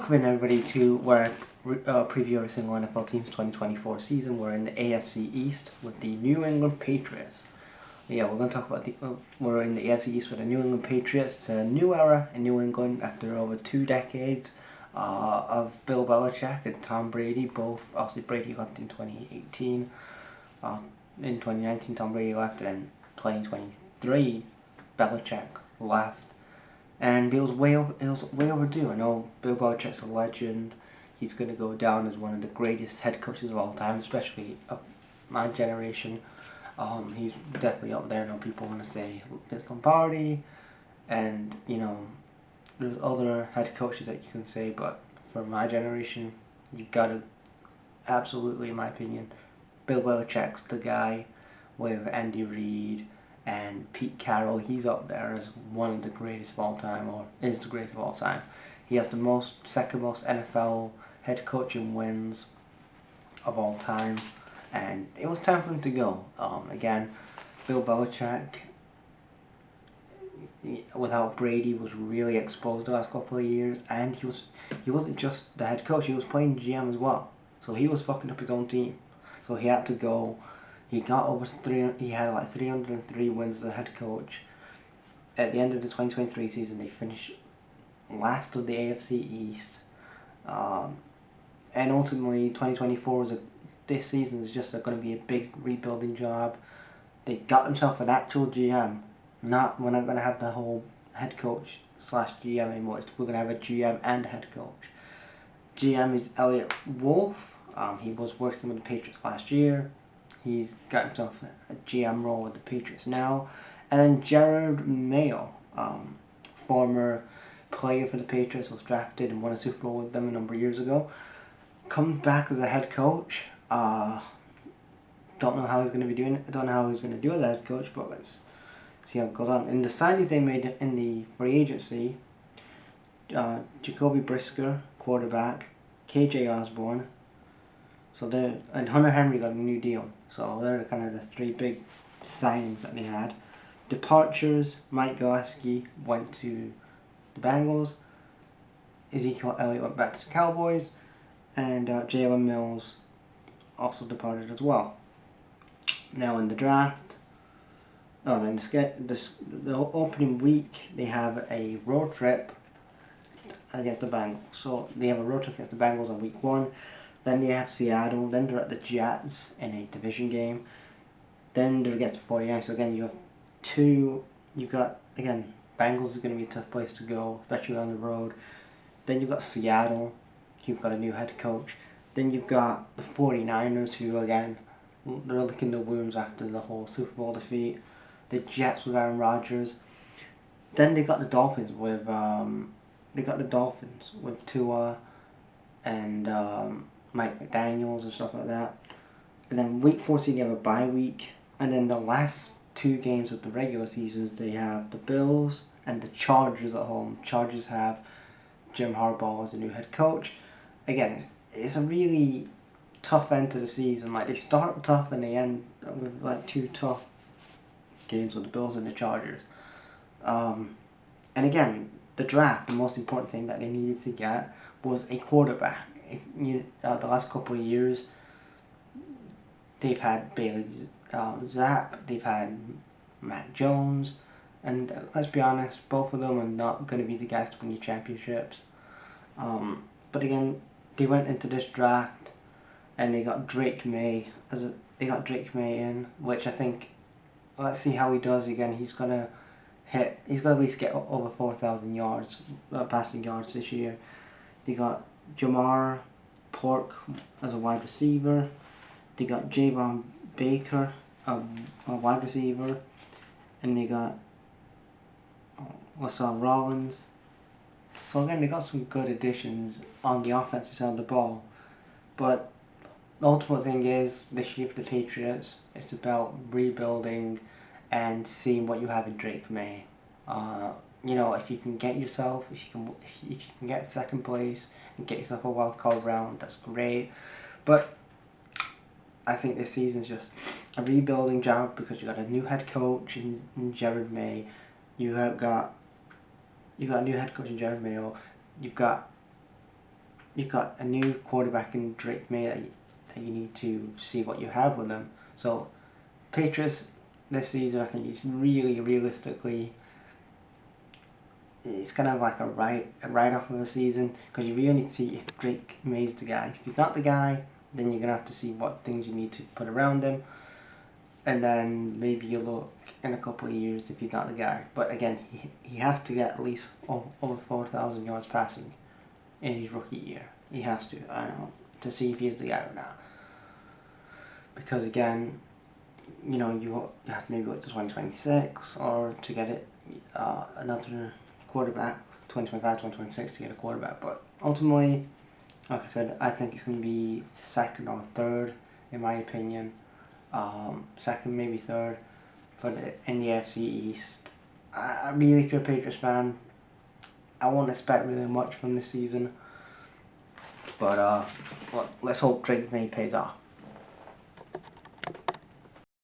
Welcome in everybody to where I preview every single NFL team's 2024 season. We're in the AFC East with the New England Patriots. Yeah, we're going to talk about we're in the AFC East with the New England Patriots. It's a new era in New England after over 2 decades of Bill Belichick and Tom Brady. Both, obviously Brady left in 2018. In 2019 Tom Brady left, and in 2023 Belichick left. And it was way overdue. I know Bill Belichick's a legend. He's going to go down as one of the greatest head coaches of all time, especially of my generation. He's definitely up there. I know people want to say Vince Lombardi, and there's other head coaches that you can say, but for my generation, you gotta absolutely, in my opinion, Bill Belichick's the guy with Andy Reid and Pete Carroll. He's up there as one of the greatest of all time, or is the greatest of all time. He has the second most NFL head coaching wins of all time, and it was time for him to go. Again, Bill Belichick, without Brady, was really exposed the last couple of years, and he wasn't just the head coach, he was playing GM as well. So he was fucking up his own team. So he had to go. He got over he had like 303 wins as a head coach. At the end of the 2023 season, they finished last of the AFC East. And ultimately, 2024 this season is just going to be a big rebuilding job. They got themselves an actual GM. We're not going to have the whole head coach / GM anymore. We're going to have a GM and a head coach. GM is Elliot Wolf. He was working with the Patriots last year. He's got himself a GM role with the Patriots now. And then Jared Maye, former player for the Patriots, was drafted and won a Super Bowl with them a number of years ago. Comes back as a head coach. Don't know how he's going to be doing it. I don't know how he's going to do as a head coach, but let's see how it goes on. In the signings they made in the free agency, Jacoby Brisker, quarterback, KJ Osborne. And Hunter Henry got a new deal. So they're kind of the 3 big signings that they had. Departures: Mike Gillespie went to the Bengals. Ezekiel Elliott went back to the Cowboys. And Jalen Mills also departed as well. Now in the draft, in the opening week, they have a road trip against the Bengals. So they have a road trip against the Bengals on week 1. Then they have Seattle. Then they're at the Jets in a division game. Then they're against the 49ers. So again, again, Bengals is going to be a tough place to go, especially on the road. Then you've got Seattle. You've got a new head coach. Then you've got the 49ers, who again, they're licking their wounds after the whole Super Bowl defeat. The Jets with Aaron Rodgers. Then they got the Dolphins with Tua and Mike McDaniels and stuff like that. And then week 14 you have a bye week. And then the last 2 games of the regular season, they have the Bills and the Chargers at home. Chargers have Jim Harbaugh as the new head coach. Again, it's a really tough end to the season. Like, they start tough and they end with like 2 tough games with the Bills and the Chargers. And again, the draft, the most important thing that they needed to get was a quarterback. The last couple of years, they've had Bailey Zapp, they've had Mac Jones, and let's be honest, both of them are not going to be the guys to win you championships. But again, they went into this draft and they got Drake Maye in, which I think, let's see how he does again. He's gonna at least get over 4,000 yards, passing yards this year. They got Jamar Polk as a wide receiver. They got Javon Baker, a wide receiver, and they got Rollins. So again, they got some good additions on the offensive side of the ball. But the ultimate thing is, this year for the Patriots, it's about rebuilding and seeing what you have in Drake Maye. If you can get yourself, if you can get 2nd place and get yourself a wild card round, that's great. But I think this season's just a rebuilding job, because you got a new head coach in Jared Maye. You got a new head coach in Jared Maye. You've got you've got a new quarterback in Drake Maye that you need to see what you have with him. So Patriots this season, I think, is really realistically, it's kind of like a write-off of a season, because you really need to see if Drake Maye's the guy. If he's not the guy, then you're going to have to see what things you need to put around him, and then maybe you look in a couple of years if he's not the guy. But again, he has to get at least over 4,000 yards passing in his rookie year. He has to see if he's the guy or not. Because again, you know, you have to maybe look to 2026 or to get it another quarterback, 2025, 2026 to get a quarterback. But ultimately, like I said, I think it's going to be second or third in my opinion. Second, maybe third in the AFC East. I really, if you're a Patriots fan, I won't expect really much from this season. But let's hope Drake Maye pays off.